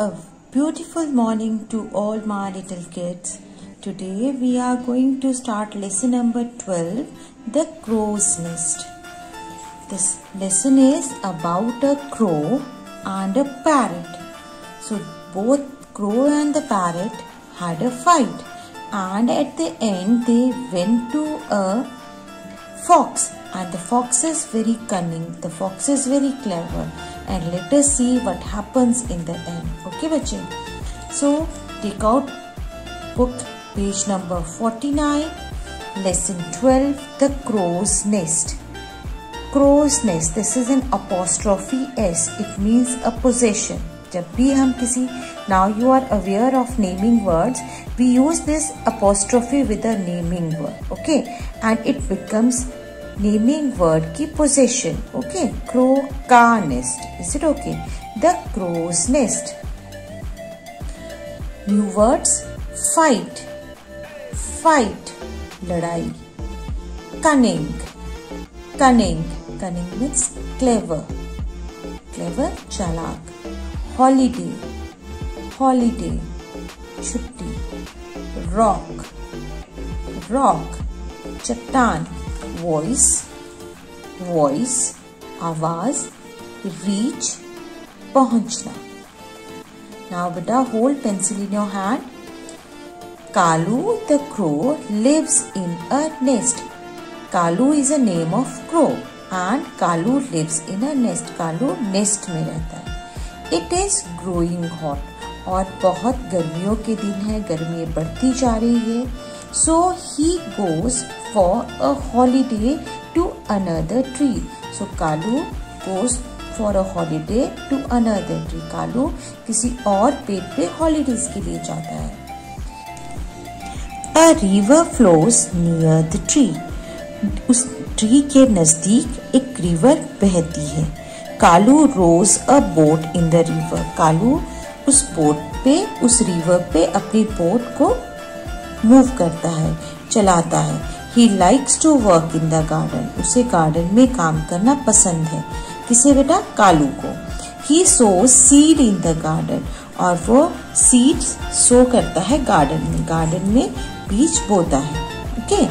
A beautiful morning to all my little kids. Today we are going to start lesson number 12, The Crow's Nest. This lesson is about a crow and a parrot. So both crow and the parrot had a fight, and at the end they went to a fox, and the fox is very cunning, the fox is very clever, and let us see what happens in the end. Okay बच्चे, so take out book page number 49, lesson 12, The Crow's Nest. Crow's Nest, this is an apostrophe S, it means a possession. जब भी हम किसी, now you are aware of naming words, we use this apostrophe with a naming word, okay, and it becomes naming word की possession, okay. Crow का nest, is it okay? The crow's nest. New words: fight, fight, लड़ाई. Cunning, cunning, cunning means clever, clever, चालाक. Holiday, holiday, छुट्टी. Rock, rock, चट्टान. Voice, voice, आवाज. Reach, पहुंचना. Now beta, hold pencil in your hand. Kalu the crow lives in a nest. Kalu is a name of crow and Kalu lives in a nest. Kalu nest में रहता है. It is growing hot, और बहुत गर्मियों के दिन है, गर्मी बढ़ती जा रही है. So he goes for a holiday to another tree. So Kalu goes for a holiday to another tree. Kalu किसी और पेड़ पे holidays के लिए जाता है. A river flows near the tree. उस ट्री के नजदीक एक रिवर बहती है. Kalu rows a boat in the river. Kalu उस बोट पे, उस रिवर पे अपनी बोट को मूव करता है, चलाता है. He likes to work in the garden. उसे गार्डन में काम करना पसंद है. किसे बेटा? कालू को. He sows seed in the garden. और वो seeds सो करता है गार्डन में. गार्डन में बीज बोता है. Okay.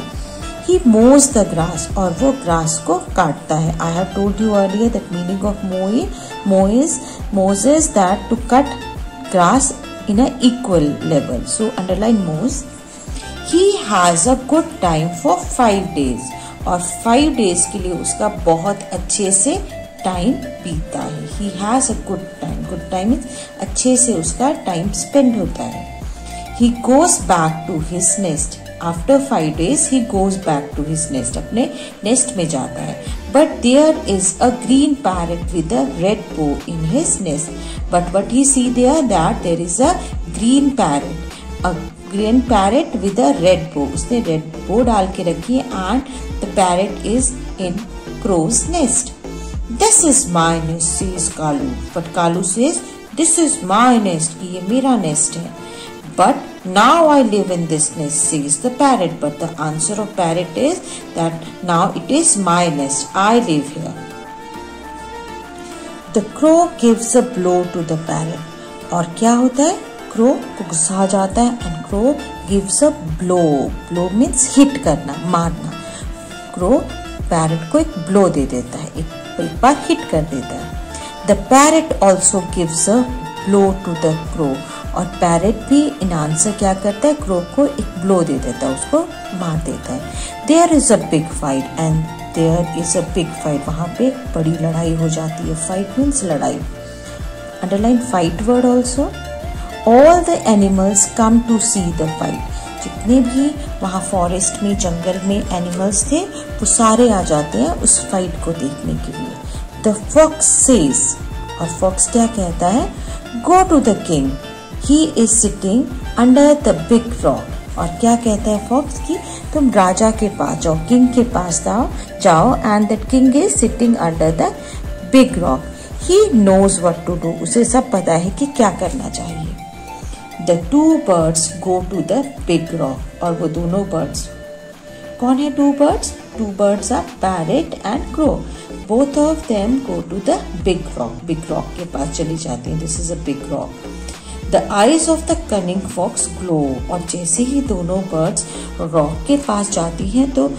He mows the grass. और वो ग्रास को काटता है. I have told you earlier that meaning of mows is that to cut grass in an equal level. So underline mows. He has a good time for 5 days. और 5 days के लिए उसका बहुत अच्छे से टाइम बीतता है. He has a good time. Good time means अच्छे से उसका टाइम स्पेंड होता है. He goes back to his nest. After 5 days, he goes back to his nest. अपने nest में जाता है. But there is a green parrot with a red bow in his nest. But what he see there is a green parrot. A green parrot with a red bow. उसने red bow डाल के रखी है and the parrot is in crow's nest. This is my nest, says Kalu. But Kalu says, this is my nest. ये मेरा nest है. But now I live in this nest, says the parrot. But the answer of parrot is that now it is my nest. I live here. The crow gives a blow to the parrot. और क्या होता है? Crow को गुस्सा आ जाता है and crow gives a blow. Blow means hit करना, मारना. Crow parrot को एक blow दे देता है, एक बार hit कर देता है. The parrot also gives a blow to the crow. और पैरेट भी इन आंसर क्या करता है? क्रो को एक ब्लो दे देता है, उसको मार देता है. There is a big fight and there is a big fight. वहां पे बड़ी लड़ाई हो जाती है. फाइट मीन्स लड़ाई. Underline fight word also. All the animals come to see the fight. जितने भी वहाँ फॉरेस्ट में, जंगल में एनिमल्स थे, वो सारे आ जाते हैं उस फाइट को देखने के लिए. द फॉक्स सेज, और फॉक्स क्या कहता है? Go to the king. He is sitting under the big rock. और क्या कहता है फॉक्स की? तुम राजा के पास जाओ, किंग के पास जाओ and that king is sitting under the big rock. He knows what to do. उसे सब पता है कि क्या करना चाहिए. The two birds go to the big rock. और वो दोनों birds, कौन है two birds? Two birds are parrot and crow. Both of them go to the big rock. Big rock के पास चली जाती हैं. This is a big rock. The eyes of the cunning fox glow. और जैसे ही दोनों birds rock के पास जाती हैं तो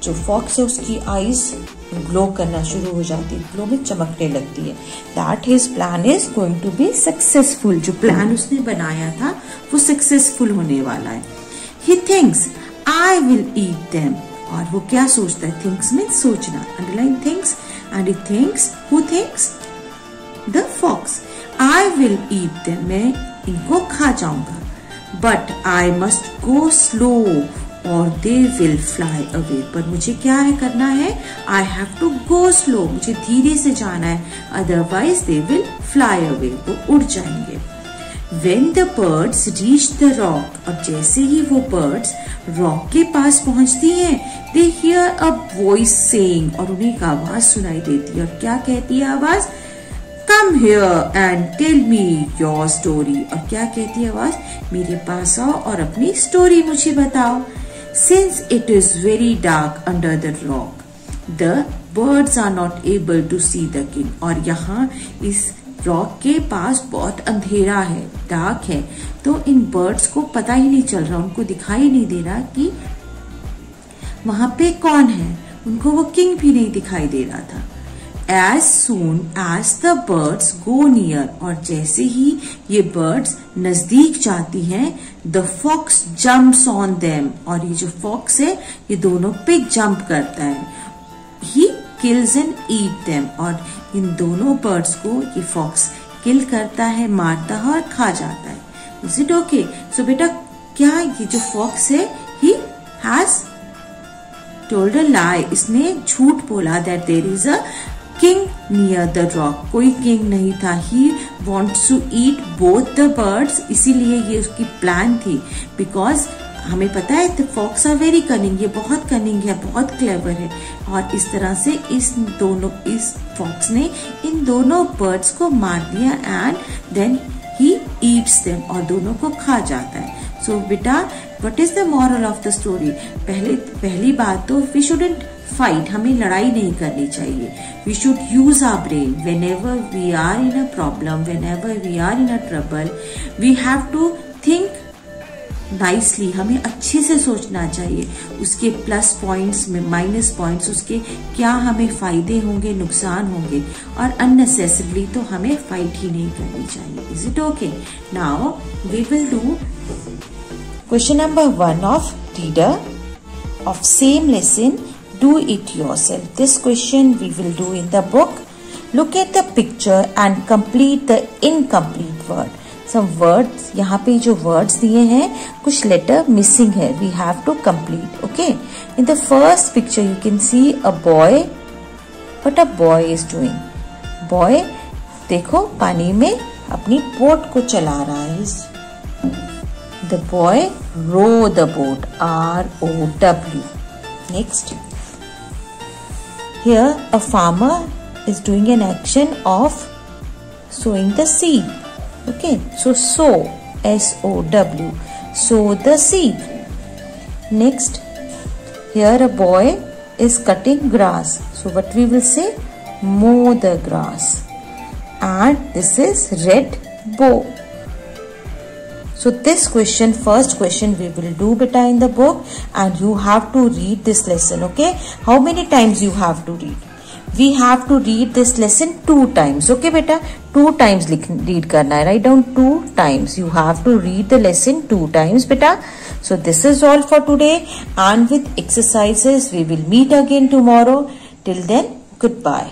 जो फॉक्स है उसकी आईज ग्लो करना शुरू हो जाती है, ग्लो में चमकने लगती है। That his plan is going to be successful. जो प्लान उसने बनाया था वो सक्सेसफुल होने वाला है। He thinks I will eat them. और वो क्या सोचता है? थिंक्स मीन्स सोचना, underline thinks. And he thinks, who thinks? The fox. I will eat them, मैं इनको खा जाऊंगा। But I must go slow और दे विल फ्लाई अवे। पर मुझे क्या है करना है? I have to go slow, मुझे धीरे से जाना है, otherwise they will fly away, वो उड़ जाएंगे। When the birds reach the rock, और जैसे ही वो birds रॉक के पास पहुंचती हैं, they hear a voice saying, और उन्हें एक आवाज सुनाई देती है। और क्या कहती है आवाज? Come here and tell me your story। और क्या कहती है आवाज? मेरे पास आओ और अपनी स्टोरी मुझे बताओ। Since it is very dark under the rock, the birds are not able to see the king। और यहाँ इस रॉक के पास बहुत अंधेरा है, डार्क है, तो इन बर्ड्स को पता ही नहीं चल रहा, उनको दिखाई नहीं दे रहा कि वहां पे कौन है। उनको वो किंग भी नहीं दिखाई दे रहा था। As soon as the birds go near, और जैसे ही ये बर्ड्स नजदीक जाती हैं, the fox jumps on them, और ये जो फॉक्स है ये दोनों पे जंप करता है। He kills and eat them, और इन दोनों बर्ड्स को ये फॉक्स किल करता है, मारता है और खा जाता है। Is it okay? So बेटा क्या ये जो फॉक्स है he has told a lie, इसने झूठ बोला that there is a king near the rock, कोई किंग नहीं था। He wants to eat both the birds, इसीलिए ये उसकी प्लान थी। बिकॉज हमें पता है the fox are very cunning, ये बहुत कनिंग है, बहुत क्लेवर है। और इस तरह से इस फॉक्स ने इन दोनों बर्ड्स को मार दिया and then he eats them, और दोनों को खा जाता है। सो बेटा what is the moral of the story? पहली बात तो we shouldn't fight, हमें लड़ाई नहीं करनी चाहिए। We should use our brain whenever we are in a problem, whenever we are in a trouble, we have to think nicely, हमें अच्छे से सोचना चाहिए। उसके प्लस पॉइंट्स में माइनस पॉइंट्स, उसके क्या हमें फायदे होंगे, नुकसान होंगे, और अननेसेसरली तो हमें फाइट ही नहीं करनी चाहिए। Is it okay? Now we will do question number 1 of reader of same lesson, do it yourself. This question we will do in the book. Look at the picture and complete the incomplete word. Some words, यहाँ पे जो words दिए हैं कुछ letter missing है, we have to complete. Okay? In the first picture you can see a boy. What a boy is doing? Boy देखो पानी में अपनी बोट को चला रहा है। The boy row the boat, R-O-W. Next, here a farmer is doing an action of sowing the seed. Okay, so sow, S-O-W, sow the seed. Next, here a boy is cutting grass. So what we will say? Mow the grass. And this is red bow. So this question, first question we will do beta in the book, and you have to read this lesson. Okay, how many times you have to read? We have to read this lesson 2 times. Okay beta, 2 times read karna hai. Write down 2 times. You have to read the lesson 2 times beta. So this is all for today, and with exercises we will meet again tomorrow. Till then, goodbye.